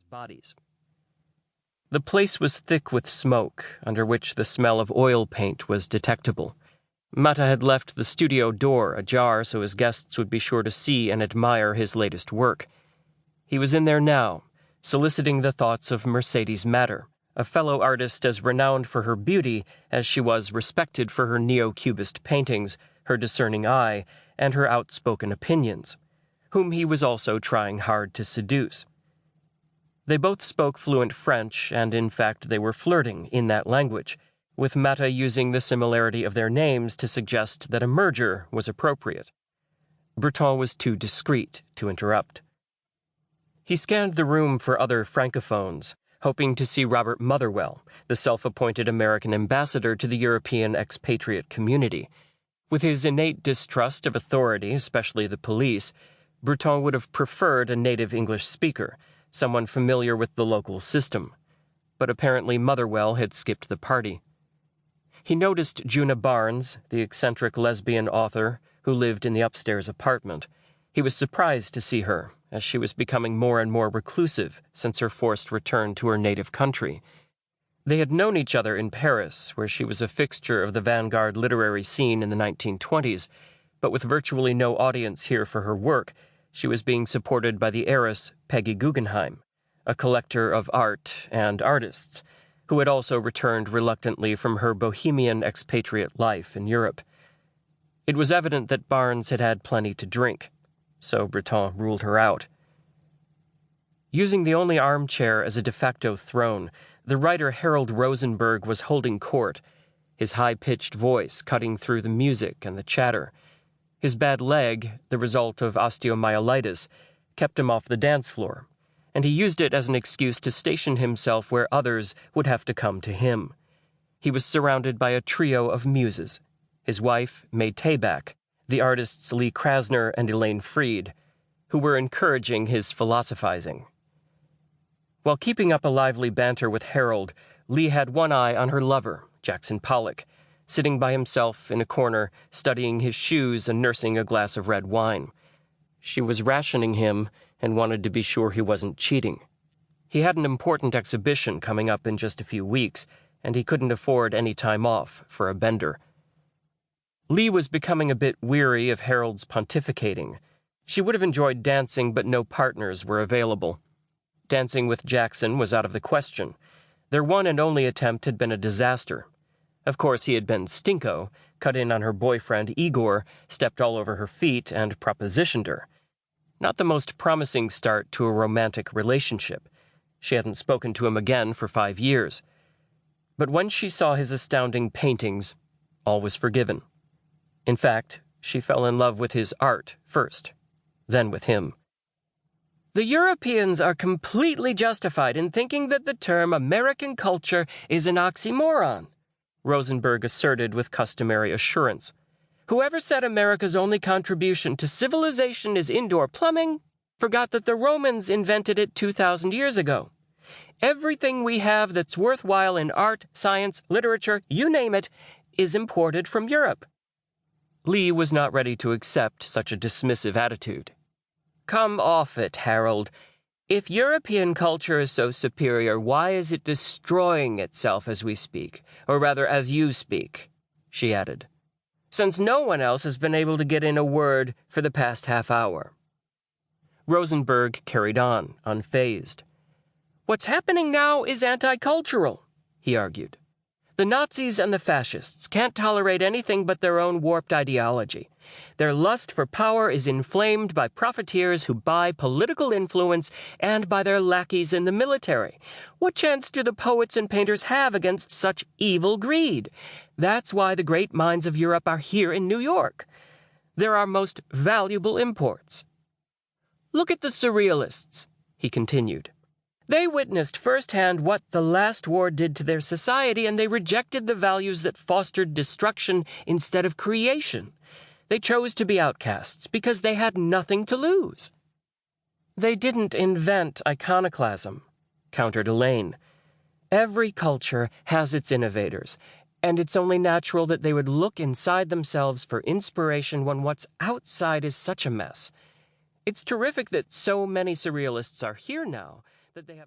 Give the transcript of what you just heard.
bodies. The place was thick with smoke, under which the smell of oil paint was detectable. Mata had left the studio door ajar so his guests would be sure to see and admire his latest work. He was in there now, soliciting the thoughts of Mercedes Matter, a fellow artist as renowned for her beauty as she was respected for her neo-cubist paintings, her discerning eye, and her outspoken opinions, whom he was also trying hard to seduce. They both spoke fluent French, and in fact they were flirting in that language, with Mata using the similarity of their names to suggest that a merger was appropriate. Breton was too discreet to interrupt. He scanned the room for other francophones, hoping to see Robert Motherwell, the self-appointed American ambassador to the European expatriate community. With his innate distrust of authority, especially the police, Breton would have preferred a native English speaker, someone familiar with the local system. But apparently Motherwell had skipped the party. He noticed Juna Barnes, the eccentric lesbian author who lived in the upstairs apartment. He was surprised to see her, as she was becoming more and more reclusive since her forced return to her native country. They had known each other in Paris, where she was a fixture of the vanguard literary scene in the 1920s, but with virtually no audience here for her work, she was being supported by the heiress Peggy Guggenheim, a collector of art and artists, who had also returned reluctantly from her bohemian expatriate life in Europe. It was evident that Barnes had had plenty to drink, so Breton ruled her out. Using the only armchair as a de facto throne, the writer Harold Rosenberg was holding court, his high-pitched voice cutting through the music and the chatter. His bad leg, the result of osteomyelitis, kept him off the dance floor, and he used it as an excuse to station himself where others would have to come to him. He was surrounded by a trio of muses, his wife, May Tabak, the artists Lee Krasner and Elaine Freed, who were encouraging his philosophizing. While keeping up a lively banter with Harold, Lee had one eye on her lover, Jackson Pollock, sitting by himself in a corner, studying his shoes and nursing a glass of red wine. She was rationing him and wanted to be sure he wasn't cheating. He had an important exhibition coming up in just a few weeks, and he couldn't afford any time off for a bender. Lee was becoming a bit weary of Harold's pontificating. She would have enjoyed dancing, but no partners were available. Dancing with Jackson was out of the question. Their one and only attempt had been a disaster. Of course, he had been stinko, cut in on her boyfriend Igor, stepped all over her feet, and propositioned her. Not the most promising start to a romantic relationship. She hadn't spoken to him again for 5 years. But when she saw his astounding paintings, all was forgiven. In fact, she fell in love with his art first, then with him. The Europeans are completely justified in thinking that the term American culture is an oxymoron, Rosenberg asserted with customary assurance. Whoever said America's only contribution to civilization is indoor plumbing forgot that the Romans invented it 2,000 years ago. Everything we have that's worthwhile in art, science, literature, you name it, is imported from Europe. Lee was not ready to accept such a dismissive attitude. Come off it, Harold. If European culture is so superior, why is it destroying itself as we speak, or rather as you speak, she added, since no one else has been able to get in a word for the past half hour. Rosenberg carried on, unfazed. What's happening now is anti-cultural, he argued. The Nazis and the fascists can't tolerate anything but their own warped ideology. Their lust for power is inflamed by profiteers who buy political influence and by their lackeys in the military. What chance do the poets and painters have against such evil greed? That's why the great minds of Europe are here in New York. They're our most valuable imports. Look at the Surrealists, he continued. They witnessed firsthand what the last war did to their society, and they rejected the values that fostered destruction instead of creation. They chose to be outcasts because they had nothing to lose. They didn't invent iconoclasm, countered Elaine. Every culture has its innovators, and it's only natural that they would look inside themselves for inspiration when what's outside is such a mess. It's terrific that so many surrealists are here now, that they have a